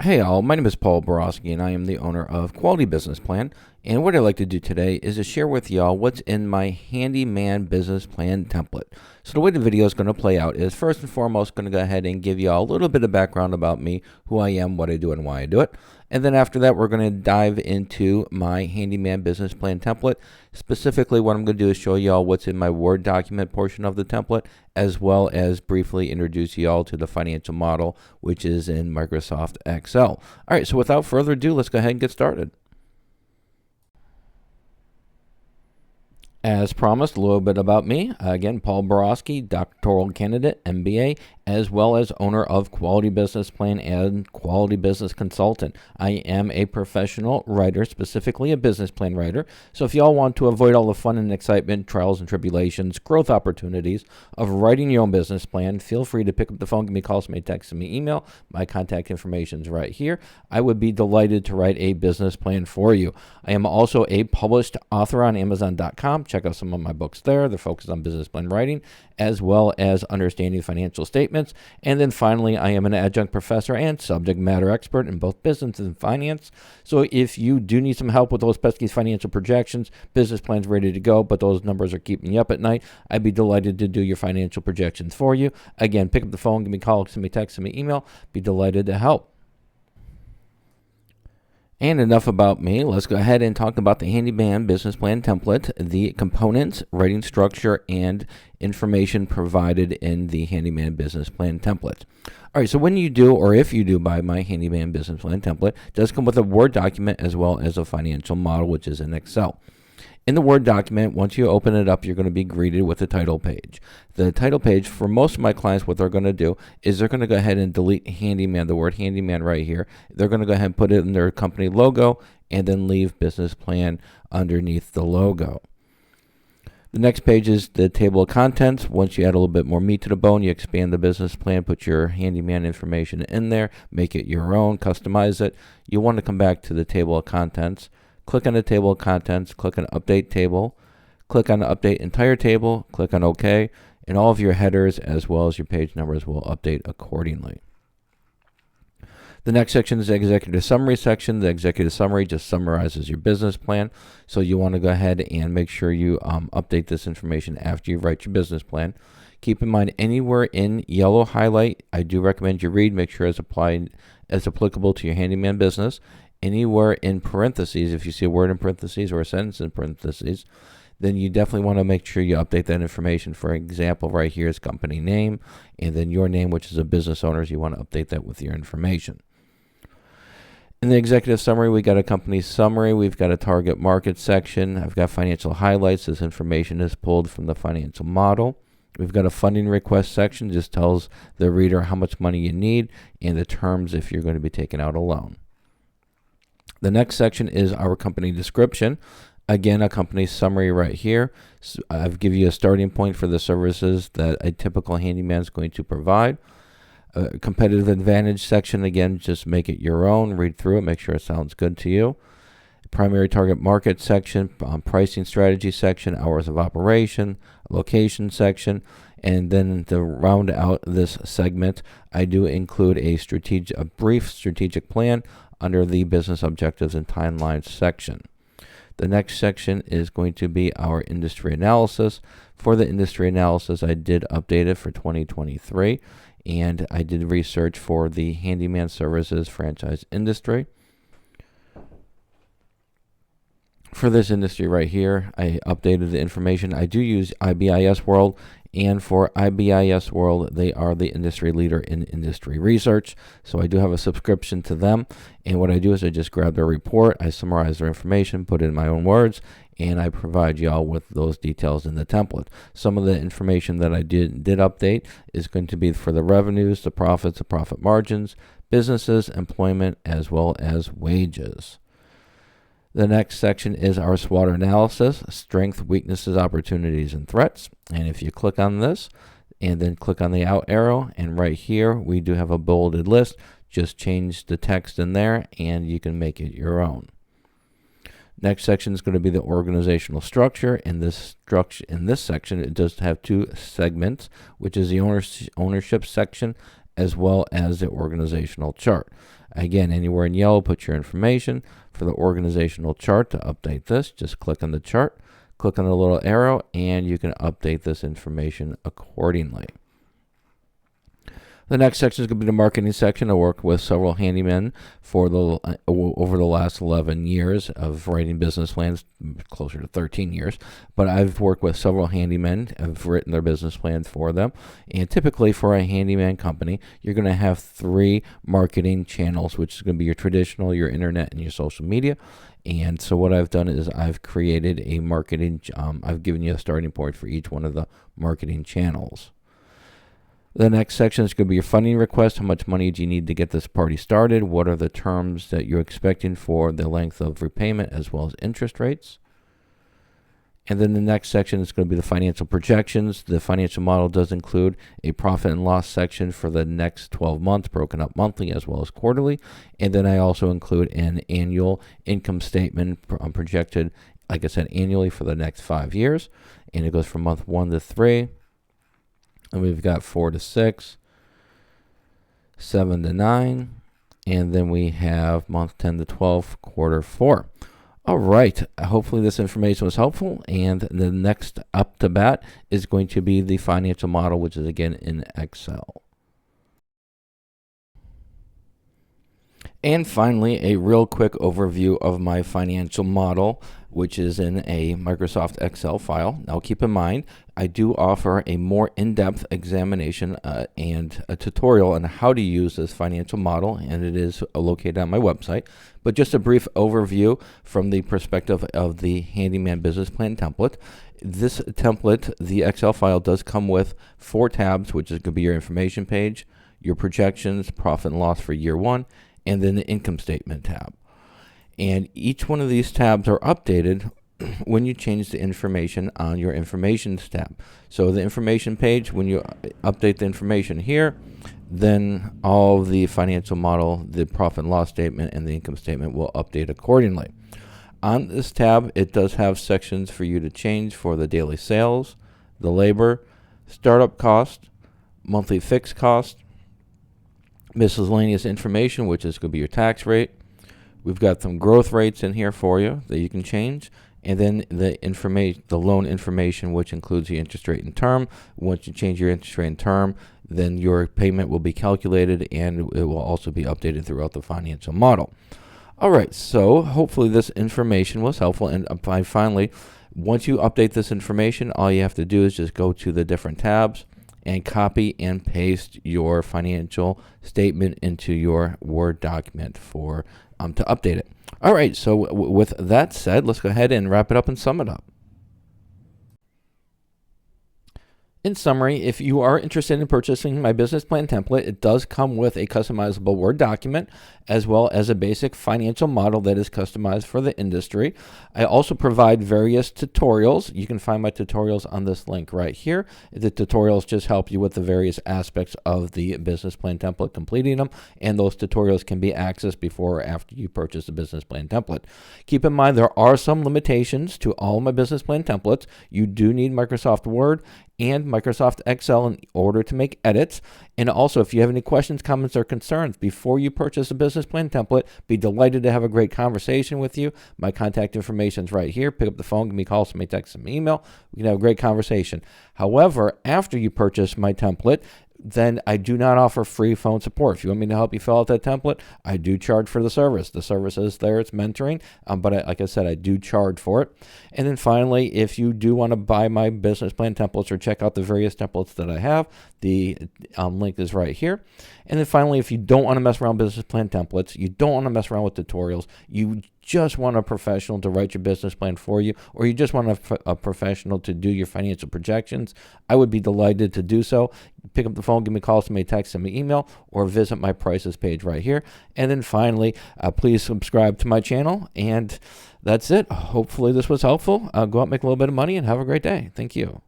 Hey all, my name is Paul Borosky and I am the owner of Quality Business Plan. And what I'd like to do today is to share with y'all what's in my Handyman business plan template. So the way the video is going to play out is first and foremost going to go ahead and give y'all a little bit of background about me, who I am, what I do, and why I do it. And then after that, we're going to dive into my Handyman business plan template. Specifically, what I'm going to do is show y'all what's in my Word document portion of the template, as well as briefly introduce y'all to the financial model, which is in Microsoft Excel. All right, so without further ado, let's go ahead and get started. As promised, a little bit about me. Again, Paul Borosky, doctoral candidate, MBA, as well as owner of Quality Business Plan and Quality Business Consultant. I am a professional writer, specifically a business plan writer. So if y'all want to avoid all the fun and excitement, trials and tribulations, growth opportunities of writing your own business plan, feel free to pick up the phone, give me a call, send me a text, send me an email. My contact information is right here. I would be delighted to write a business plan for you. I am also a published author on Amazon.com. Check out some of my books there. They're focused on business plan writing, as well as understanding financial statements. And then finally, I am an adjunct professor and subject matter expert in both business and finance. So if you do need some help with those pesky financial projections, business plans ready to go, but those numbers are keeping you up at night, I'd be delighted to do your financial projections for you. Again, pick up the phone, give me a call, send me a text, send me an email. Be delighted to help. And enough about me. Let's go ahead and talk about the Handyman business plan template, the components, writing structure, and information provided in the Handyman business plan template. All right, so when you do, or if you do buy my Handyman business plan template, it does come with a Word document as well as a financial model, which is in Excel. In the Word document, once you open it up, you're going to be greeted with the title page. The title page, for most of my clients, what they're going to do is they're going to go ahead and delete Handyman, the word Handyman right here. They're going to go ahead and put it in their company logo and then leave business plan underneath the logo. The next page is the table of contents. Once you add a little bit more meat to the bone, you expand the business plan, put your Handyman information in there, make it your own, customize it. You want to come back to the table of contents. Click on the table of contents, click on Update Table, click on Update Entire Table, click on OK, and all of your headers as well as your page numbers will update accordingly. The next section is the Executive Summary section. The Executive Summary just summarizes your business plan, so you want to go ahead and make sure you update this information after you write your business plan. Keep in mind, anywhere in yellow highlight, I do recommend you read, make sure it's applied as applicable to your Handyman business. Anywhere in parentheses, if you see a word in parentheses or a sentence in parentheses, then you definitely want to make sure you update that information. For example, right here is company name, and then your name, which is a business owner, you want to update that with your information. In the executive summary, we got a company summary, we've got a target market section, I've got financial highlights. This information is pulled from the financial model. We've got a funding request section, just tells the reader how much money you need and the terms if you're going to be taking out a loan. The next section is our company description. Again, a company summary right here. So I've given you a starting point for the services that a typical handyman is going to provide. A competitive advantage section, again, just make it your own. Read through it, make sure it sounds good to you. Primary target market section, pricing strategy section, hours of operation, location section, and then to round out this segment, I do include a brief strategic plan under the business objectives and timelines section. The next section is going to be our industry analysis. For the industry analysis, I did update it for 2023, and I did research for the handyman services franchise industry. For this industry right here, I updated the information. I do use IBIS World, and for IBIS World, they are the industry leader in industry research. So I do have a subscription to them, and what I do is I just grab their report, I summarize their information, put it in my own words, and I provide y'all with those details in the template. Some of the information that I did update is going to be for the revenues, the profits, the profit margins, businesses, employment, as well as wages. The next section is our SWOT analysis, strength, weaknesses, opportunities, and threats. And if you click on this and then click on the out arrow, and right here we do have a bolded list, just change the text in there and you can make it your own. Next section is going to be the organizational structure. In this section, it does have two segments, which is the ownership section as well as the organizational chart. Again, anywhere in yellow, put your information. For the organizational chart, to update this, just click on the chart, click on the little arrow, and you can update this information accordingly. The next section is going to be the marketing section. I work with several handymen for over the last 11 years of writing business plans, closer to 13 years. But I've worked with several handymen. I've written their business plans for them. And typically for a handyman company, you're going to have 3 marketing channels, which is going to be your traditional, your internet, and your social media. And so what I've done is I've created a marketing, I've given you a starting point for each one of the marketing channels. The next section is going to be your funding request. How much money do you need to get this party started? What are the terms that you're expecting for the length of repayment as well as interest rates? And then the next section is going to be the financial projections. The financial model does include a profit and loss section for the next 12 months, broken up monthly as well as quarterly. And then I also include an annual income statement projected, like I said, annually for the next 5 years. And it goes from month 1 to 3. And we've got 4 to 6, 7 to 9, and then we have month 10 to 12, quarter 4. All right, hopefully this information was helpful, and the next up to bat is going to be the financial model, which is again in Excel. And finally, a real quick overview of my financial model, which is in a Microsoft Excel file. Now keep in mind, I do offer a more in-depth examination and a tutorial on how to use this financial model, and it is located on my website. But just a brief overview from the perspective of the Handyman Business Plan template. This template, the Excel file, does come with 4 tabs, which is going to be your information page, your projections, profit and loss for year 1, and then the income statement tab. And each one of these tabs are updated when you change the information on your informations tab. So the information page, when you update the information here, then all of the financial model, the profit and loss statement, and the income statement will update accordingly. On this tab, it does have sections for you to change for the daily sales, the labor, startup cost, monthly fixed cost, miscellaneous information, which is going to be your tax rate. We've got some growth rates in here for you that you can change. And then the loan information, which includes the interest rate and term. Once you change your interest rate and term, then your payment will be calculated, and it will also be updated throughout the financial model. All right, so hopefully this information was helpful. And finally, once you update this information, all you have to do is just go to the different tabs and copy and paste your financial statement into your Word document for to update it. All right, so with that said, let's go ahead and wrap it up and sum it up. In summary, if you are interested in purchasing my business plan template, it does come with a customizable Word document as well as a basic financial model that is customized for the industry. I also provide various tutorials. You can find my tutorials on this link right here. The tutorials just help you with the various aspects of the business plan template, completing them, and those tutorials can be accessed before or after you purchase the business plan template. Keep in mind there are some limitations to all my business plan templates. You do need Microsoft Word and Microsoft Excel in order to make edits. And also, if you have any questions, comments, or concerns before you purchase a business plan template, be delighted to have a great conversation with you. My contact information is right here. Pick up the phone, give me a call, send me a text, send me an email. We can have a great conversation. However, after you purchase my template, then I do not offer free phone support. If you want me to help you fill out that template, I do charge for the service. The service is there, it's mentoring, but like I said, I do charge for it. And then finally, if you do want to buy my business plan templates or check out the various templates that I have, the link is right here. And then finally, if you don't want to mess around with business plan templates, you don't want to mess around with tutorials, you just want a professional to write your business plan for you, or you just want a professional to do your financial projections, I would be delighted to do so. Pick up the phone, give me a call, send me a text, send me an email, or visit my prices page right here. And then finally, please subscribe to my channel. And that's it. Hopefully this was helpful. Go out, make a little bit of money, and have a great day. Thank you.